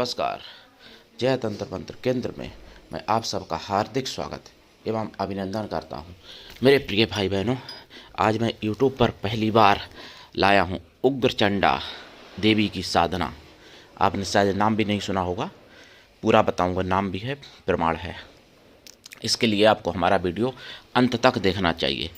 नमस्कार। जय तंत्र मंत्र केंद्र में मैं आप सबका हार्दिक स्वागत एवं अभिनंदन करता हूं। मेरे प्रिय भाई बहनों, आज मैं YouTube पर पहली बार लाया हूं उग्रचंडा देवी की साधना। आपने शायद नाम भी नहीं सुना होगा, पूरा बताऊंगा, नाम भी है, प्रमाण है। इसके लिए आपको हमारा वीडियो अंत तक देखना चाहिए।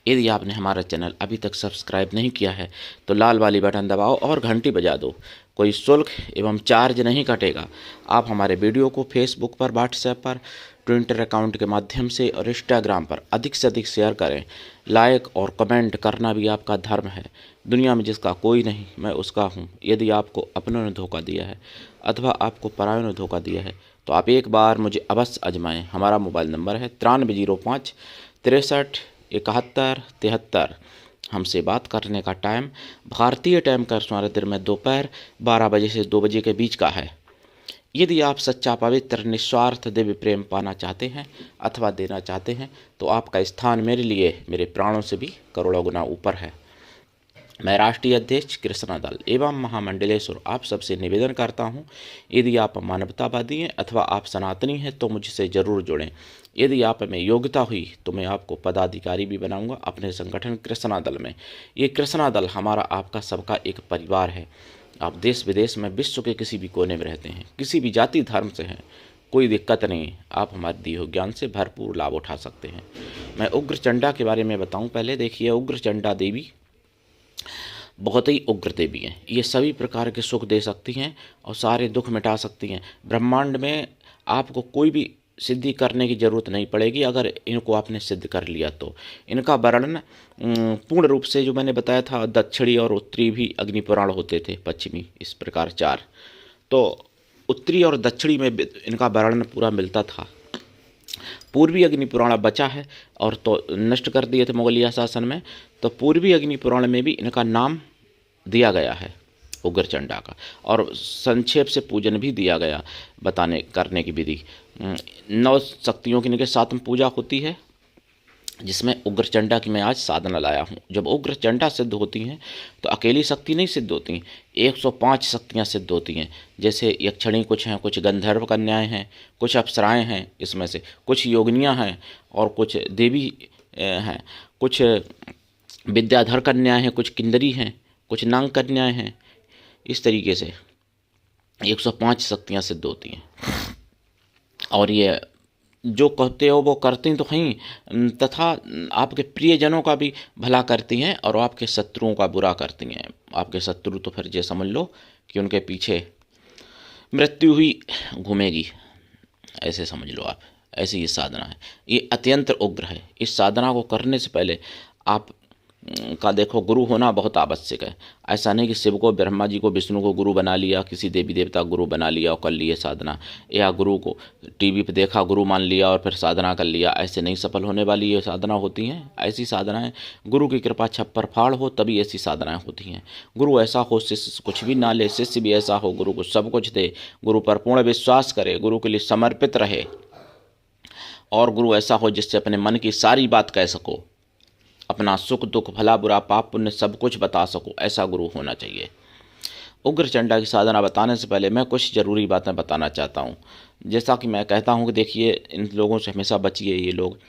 यदि आपने हमारा चैनल अभी तक सब्सक्राइब नहीं किया है तो लाल वाली बटन दबाओ और घंटी बजा दो। कोई शुल्क एवं चार्ज नहीं कटेगा। आप हमारे वीडियो को फेसबुक पर, व्हाट्सएप पर, ट्विटर अकाउंट के माध्यम से और इंस्टाग्राम पर अधिक से अधिक शेयर करें। लाइक और कमेंट करना भी आपका धर्म है। दुनिया में जिसका कोई नहीं, मैं उसका हूँ। यदि आपको अपनों ने धोखा दिया है अथवा आपको परायों ने धोखा दिया है तो आप एक बार मुझे अवश्य आजमाएं। हमारा मोबाइल नंबर है 9305 63 71 73। हमसे बात करने का टाइम भारतीय टाइम का अनुसार दिन में दोपहर 12 बजे से 2 बजे के बीच का है। यदि आप सच्चा, पवित्र, निस्वार्थ दिव्य प्रेम पाना चाहते हैं अथवा देना चाहते हैं तो आपका स्थान मेरे लिए मेरे प्राणों से भी करोड़ों गुना ऊपर है। मैं राष्ट्रीय अध्यक्ष कृष्णा दल एवं महामंडलेश्वर आप सबसे निवेदन करता हूं, यदि आप मानवतावादी हैं अथवा आप सनातनी हैं तो मुझसे ज़रूर जुड़ें। यदि आप में योग्यता हुई तो मैं आपको पदाधिकारी भी बनाऊंगा अपने संगठन कृष्णा दल में। ये कृष्णा दल हमारा, आपका, सबका एक परिवार है। आप देश विदेश में, विश्व के किसी भी कोने में रहते हैं, किसी भी जाति धर्म से हैं, कोई दिक्कत नहीं। आप हमारे दिए हुए ज्ञान से भरपूर लाभ उठा सकते हैं। मैं उग्रचंडा के बारे में बताऊँ। पहले देखिए, उग्रचंडा देवी बहुत ही उग्र देवी हैं। ये सभी प्रकार के सुख दे सकती हैं और सारे दुख मिटा सकती हैं। ब्रह्मांड में आपको कोई भी सिद्धि करने की जरूरत नहीं पड़ेगी अगर इनको आपने सिद्ध कर लिया तो। इनका वर्णन पूर्ण रूप से, जो मैंने बताया था, दक्षिणी और उत्तरी भी अग्नि पुराण होते थे, पश्चिमी, इस प्रकार 4। तो उत्तरी और दक्षिणी में इनका वर्णन पूरा मिलता था। पूर्वी अग्नि पुराण बचा है और तो नष्ट कर दिए थे मुगलिया शासन में। तो पूर्वी अग्नि पुराण में भी इनका नाम दिया गया है उग्रचंडा का, और संक्षेप से पूजन भी दिया गया, बताने करने की विधि। 9 शक्तियों की इनके साथ में पूजा होती है, जिसमें उग्रचंडा की मैं आज साधना लाया हूँ। जब उग्रचंडा सिद्ध होती हैं तो अकेली शक्ति नहीं सिद्ध होती, 105 शक्तियाँ सिद्ध होती हैं। जैसे यक्षिणी कुछ हैं, कुछ गंधर्व कन्याएं हैं, कुछ अप्सराएं हैं, इसमें से कुछ योगिनियाँ हैं और कुछ देवी हैं, कुछ विद्याधर कन्याएं हैं, कुछ किन्नरी हैं, कुछ नांग कन्याएं हैं। इस तरीके से 105 शक्तियाँ सिद्ध होती हैं। और ये जो कहते हो वो करती तो हैं, तथा आपके प्रियजनों का भी भला करती हैं और आपके शत्रुओं का बुरा करती हैं। आपके शत्रु तो फिर ये समझ लो कि उनके पीछे मृत्यु ही घूमेगी, ऐसे समझ लो आप। ऐसी ये साधना है, ये अत्यंत उग्र है। इस साधना को करने से पहले आप का देखो गुरु होना बहुत आवश्यक है। ऐसा नहीं कि शिव को, ब्रह्मा जी को, विष्णु को गुरु बना लिया, किसी देवी देवता को गुरु बना लिया और कर लिए साधना, या गुरु को टीवी पे देखा गुरु मान लिया और फिर साधना कर लिया। ऐसे नहीं सफल होने वाली ये साधना होती हैं। ऐसी साधनाएं गुरु की कृपा छप्पर फाड़ हो तभी ऐसी साधनाएं होती हैं। गुरु ऐसा हो शिष्य कुछ भी ना ले, शिष्य भी ऐसा हो गुरु को सब कुछ दे, गुरु पर पूर्ण विश्वास करे, गुरु के लिए समर्पित रहे, और गुरु ऐसा हो जिससे अपने मन की सारी बात कह सको, अपना सुख दुख, भला बुरा, पाप पुण्य सब कुछ बता सको। ऐसा गुरु होना चाहिए। उग्रचंडा की साधना बताने से पहले मैं कुछ ज़रूरी बातें बताना चाहता हूँ। जैसा कि मैं कहता हूँ कि देखिए, इन लोगों से हमेशा बचिए। ये लोग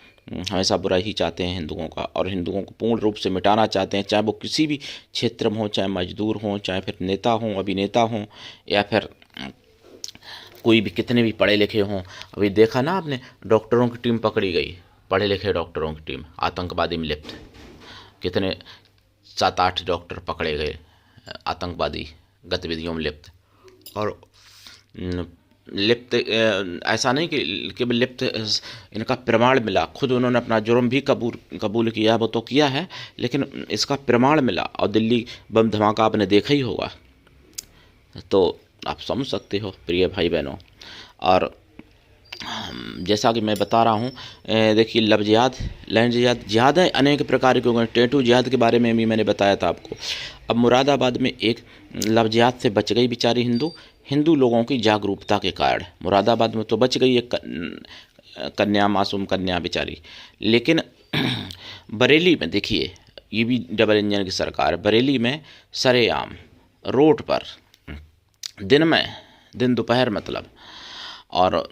हमेशा बुरा ही चाहते हैं हिंदुओं का, और हिंदुओं को पूर्ण रूप से मिटाना चाहते हैं, चाहे वो किसी भी क्षेत्र में हो, चाहे मजदूर हों, चाहे फिर नेता हों, अभिनेता हों, या फिर कोई भी, कितने भी पढ़े लिखे हों। अभी देखा ना आपने, डॉक्टरों की टीम पकड़ी गई, पढ़े लिखे डॉक्टरों की टीम आतंकवादी में लिप्त। कितने 7-8 डॉक्टर पकड़े गए आतंकवादी गतिविधियों में लिप्त। और लिप्त ऐसा नहीं कि केवल लिप्त, इनका प्रमाण मिला। खुद उन्होंने अपना जुर्म भी कबूल किया, वो तो किया है, लेकिन इसका प्रमाण मिला। और दिल्ली बम धमाका आपने देखा ही होगा, तो आप समझ सकते हो प्रिय भाई बहनों। और जैसा कि मैं बता रहा हूँ, देखिए, लव जिहाद, लैंड जिहाद, जिहाद है अनेक प्रकार के हो गए। टेटू जिहाद के बारे में भी मैंने बताया था आपको। अब मुरादाबाद में एक लव जिहाद से बच गई बेचारी हिंदू लोगों की जागरूकता के कारण। मुरादाबाद में तो बच गई एक कन्या, मासूम कन्या बेचारी। लेकिन बरेली में देखिए, ये भी डबल इंजन की सरकार। बरेली में सरेआम रोड पर दिन में दिन दोपहर मतलब। और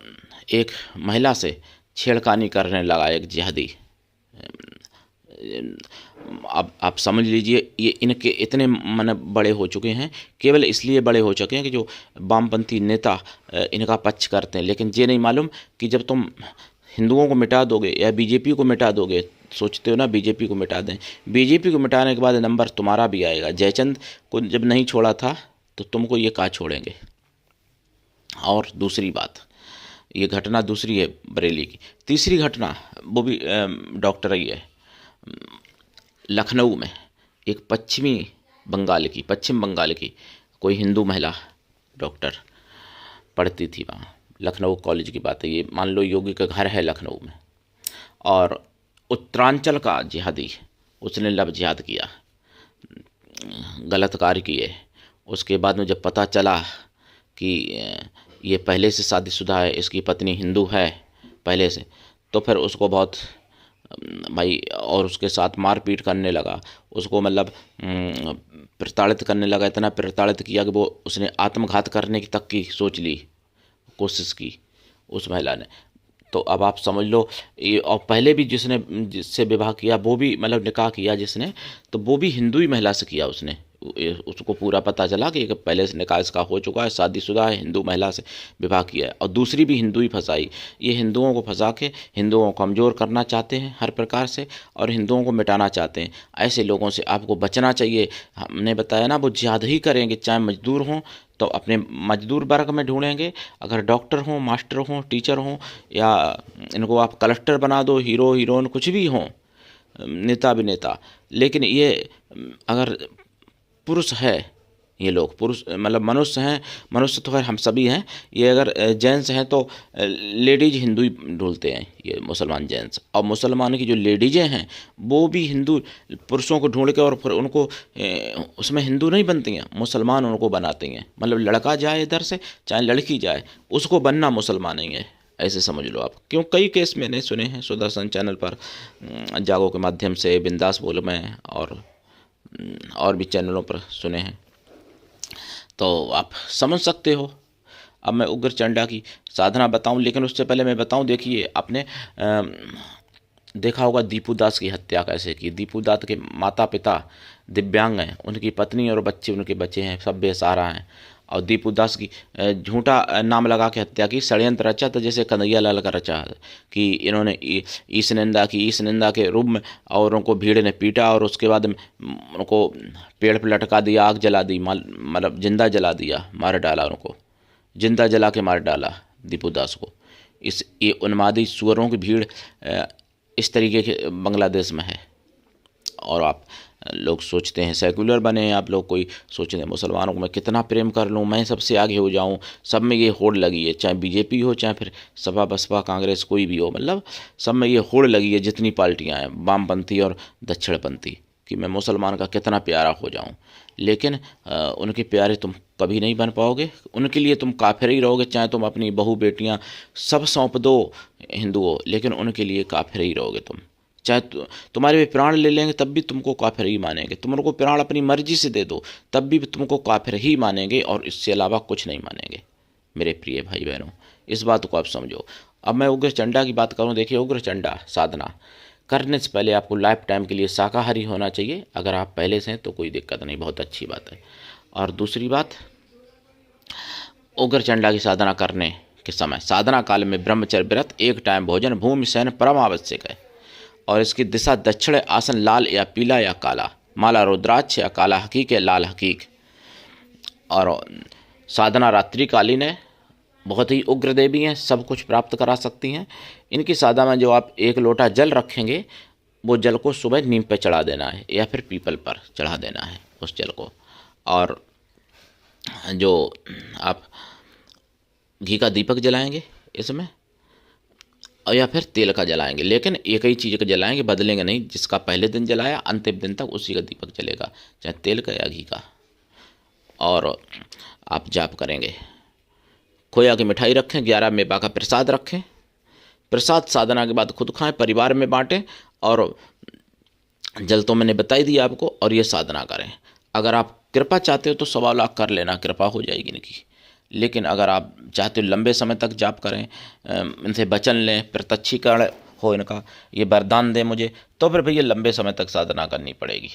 एक महिला से छेड़खानी करने लगा एक जिहादी। अब आप समझ लीजिए ये इनके इतने मन बड़े हो चुके हैं, केवल इसलिए बड़े हो चुके हैं कि जो वामपंथी नेता इनका पक्ष करते हैं। लेकिन ये नहीं मालूम कि जब तुम हिंदुओं को मिटा दोगे या बीजेपी को मिटा दोगे, सोचते हो ना बीजेपी को मिटा दें, बीजेपी को मिटाने के बाद नंबर तुम्हारा भी आएगा। जयचंद को जब नहीं छोड़ा था तो तुमको ये कहाँ छोड़ेंगे। और दूसरी बात, ये घटना दूसरी है बरेली की। तीसरी घटना वो भी डॉक्टर ही है। लखनऊ में एक पश्चिम बंगाल की कोई हिंदू महिला डॉक्टर पढ़ती थी वहाँ। लखनऊ कॉलेज की बात है ये, मान लो योगी का घर है लखनऊ में। और उत्तरांचल का जिहादी, उसने लव जिहाद किया, गलत कार्य किए। उसके बाद में जब पता चला कि ये पहले से शादीशुदा है, इसकी पत्नी हिंदू है पहले से, तो फिर उसको बहुत भाई और उसके साथ मारपीट करने लगा, उसको मतलब प्रताड़ित करने लगा। इतना प्रताड़ित किया कि वो उसने आत्मघात करने की तक की सोच ली, कोशिश की उस महिला ने। तो अब आप समझ लो ये, और पहले भी जिससे विवाह किया वो भी मतलब निकाह किया जिसने, तो वो भी हिंदू ही महिला से किया उसने। उसको पूरा पता चला कि पहले से निकाह इसका हो चुका है, शादीशुदा है, हिंदू महिला से विवाह किया है, और दूसरी भी हिंदू ही फंसाई। ये हिंदुओं को फंसा के हिंदुओं को कमज़ोर करना चाहते हैं हर प्रकार से, और हिंदुओं को मिटाना चाहते हैं। ऐसे लोगों से आपको बचना चाहिए। हमने बताया ना, वो जिहाद ही करेंगे, चाहे मजदूर हों तो अपने मजदूर वर्ग में ढूंढेंगे, अगर डॉक्टर हों, मास्टर हों, टीचर हों, या इनको आप कलेक्टर बना दो, हीरो हीरोइन कुछ भी हों, नेता अभिनेता। लेकिन ये अगर पुरुष है, ये लोग पुरुष मतलब मनुष्य हैं, मनुष्य तो खैर हम सभी हैं, ये अगर जेंट्स हैं तो लेडीज हिंदू ही ढूंढते हैं ये मुसलमान जेंट्स। और मुसलमान की जो लेडीजें हैं वो भी हिंदू पुरुषों को ढूंढ के और फिर उनको उसमें हिंदू नहीं बनती हैं, मुसलमान उनको बनाती हैं। मतलब लड़का जाए इधर से चाहे लड़की जाए, उसको बनना मुसलमान ही है, ऐसे समझ लो आप। क्यों, कई केस मैंने सुने हैं सुदर्शन चैनल पर, जागो के माध्यम से, बिंदास बोल में, और भी चैनलों पर सुने हैं, तो आप समझ सकते हो। अब मैं उग्र चंडा की साधना बताऊं, लेकिन उससे पहले मैं बताऊं, देखिए आपने देखा होगा दीपू दास की हत्या कैसे की। दीपू दास के माता पिता दिव्यांग हैं, उनकी पत्नी और बच्चे उनके बच्चे हैं, सब बेसहारा हैं, और दीपू दास की झूठा नाम लगा के हत्या की, षड्यंत्र रचा। तो जैसे कन्हैया लाल का रचा कि इन्होंने ईश निंदा के रूप में, और उनको भीड़ ने पीटा, और उसके बाद उनको पेड़ पर लटका दिया, आग जला दी, मतलब जिंदा जला दिया, मार डाला, उनको जिंदा जला के मार डाला दीपू दास को। ये उन्मादी सुअरों की भीड़ इस तरीके के बांग्लादेश में है। और आप लोग सोचते हैं सेकुलर बने हैं, आप लोग कोई सोचते हैं मुसलमानों को मैं कितना प्रेम कर लूँ, मैं सबसे आगे हो जाऊँ, सब में ये होड़ लगी है, चाहे बीजेपी हो, चाहे फिर सपा बसपा कांग्रेस कोई भी हो, मतलब सब में ये होड़ लगी है, जितनी पार्टियाँ हैं वामपंथी और दक्षिणपंथी, कि मैं मुसलमान का कितना प्यारा हो जाऊँ। लेकिन उनके प्यारे तुम कभी नहीं बन पाओगे, उनके लिए तुम काफिर ही रहोगे। चाहे तुम अपनी बहू बेटियाँ सब सौंप दो हिंदुओं, लेकिन उनके लिए काफिर ही रहोगे तुम। चाहे तुम्हारे भी प्राण ले लेंगे तब भी तुमको काफिर ही मानेंगे, तुम उनको प्राण अपनी मर्जी से दे दो तब भी तुमको काफिर ही मानेंगे, और इससे अलावा कुछ नहीं मानेंगे। मेरे प्रिय भाई बहनों, इस बात को आप समझो। अब मैं उग्र चंडा की बात करूं, देखिए उग्र चंडा साधना करने से पहले आपको लाइफ टाइम के लिए शाकाहारी होना चाहिए। अगर आप पहले से हैं तो कोई दिक्कत नहीं, बहुत अच्छी बात है। और दूसरी बात, उग्र चंडा की साधना करने के समय साधना काल में ब्रह्मचर्य व्रत, एक टाइम भोजन, भूमि शयन परम आवश्यक है। और इसकी दिशा दक्षिण, आसन लाल या पीला या काला, माला रुद्राक्ष या काला हकीक या लाल हकीक। और साधना रात्रिकालीन है, बहुत ही उग्र देवी हैं, सब कुछ प्राप्त करा सकती हैं। इनकी साधना में जो आप एक लोटा जल रखेंगे, वो जल को सुबह नीम पे चढ़ा देना है या फिर पीपल पर चढ़ा देना है उस जल को। और जो आप घी का दीपक जलाएंगे इसमें, और या फिर तेल का जलाएंगे, लेकिन एक ही चीज़ का जलाएंगे, बदलेंगे नहीं। जिसका पहले दिन जलाया अंतिम दिन तक उसी का दीपक जलेगा, चाहे तेल का या घी का। और आप जाप करेंगे, खोया की मिठाई रखें, 11 मेवा का प्रसाद रखें। प्रसाद साधना के बाद खुद खाएं, परिवार में बांटें, और जल तो मैंने बताई दी आपको। और ये साधना करें। अगर आप कृपा चाहते हो तो 1.25 लाख कर लेना, कृपा हो जाएगी इनकी। लेकिन अगर आप चाहते हो लंबे समय तक जाप करें, इनसे वचन लें, प्रत्यक्षीकरण हो इनका, ये वरदान दें मुझे, तो फिर भैया लंबे समय तक साधना करनी पड़ेगी।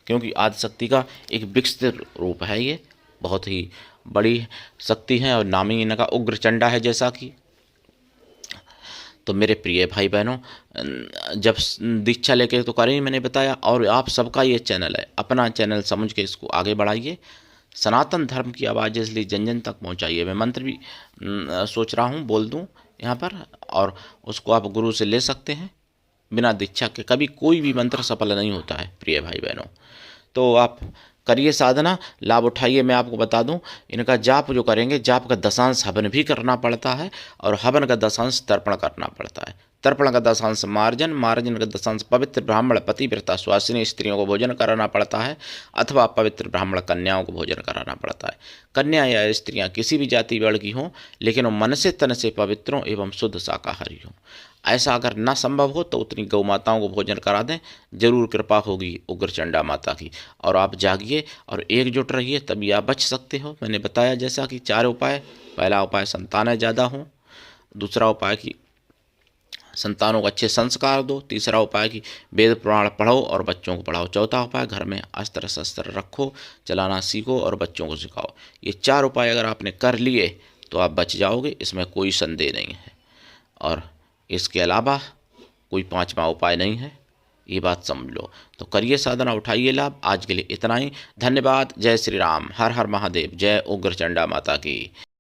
क्योंकि आदिशक्ति का एक विकसित रूप है, ये बहुत ही बड़ी शक्ति है और नामी इनका उग्र चंडा है। जैसा कि तो मेरे प्रिय भाई बहनों, जब दीक्षा लेके तो करें, मैंने बताया, और आप सबका ये चैनल है, अपना चैनल समझ के इसको आगे बढ़ाइए। सनातन धर्म की आवाज़ इसलिए जन जन तक पहुंचाइए। मैं मंत्र भी सोच रहा हूं बोल दूं यहाँ पर, और उसको आप गुरु से ले सकते हैं। बिना दीक्षा के कभी कोई भी मंत्र सफल नहीं होता है प्रिय भाई बहनों। तो आप करिए साधना, लाभ उठाइए। मैं आपको बता दूं, इनका जाप जो करेंगे, जाप का दशांश हवन भी करना पड़ता है और हवन का दशांश तर्पण करना पड़ता है। तर्पण का दशांश मार्जन, मार्जन का दशांश पवित्र ब्राह्मण पतिव्रता स्वासिनी स्त्रियों को भोजन कराना पड़ता है, अथवा पवित्र ब्राह्मण कन्याओं को भोजन कराना पड़ता है। कन्या या स्त्रियां किसी भी जाति वर्ण की हों, लेकिन वो मन से तन से पवित्रों एवं शुद्ध शाकाहारी हों। ऐसा अगर ना संभव हो तो उतनी गौ माताओं को भोजन करा दें, जरूर कृपा होगी उग्रचंडा माता की। और आप जागिए और एकजुट रहिए, तभी आप बच सकते हो। मैंने बताया जैसा कि 4 उपाय। पहला उपाय संतानें ज़्यादा हों, दूसरा उपाय कि संतानों को अच्छे संस्कार दो, तीसरा उपाय कि वेद पुराण पढ़ो और बच्चों को पढ़ाओ, चौथा उपाय घर में अस्त्र शस्त्र रखो, चलाना सीखो और बच्चों को सिखाओ। ये 4 उपाय अगर आपने कर लिए तो आप बच जाओगे, इसमें कोई संदेह नहीं है। और इसके अलावा कोई 5वां उपाय नहीं है, ये बात समझ लो। तो करिए साधना, उठाइए लाभ। आज के लिए इतना ही। धन्यवाद। जय श्री राम। हर हर महादेव। जय उग्रचंडा माता की।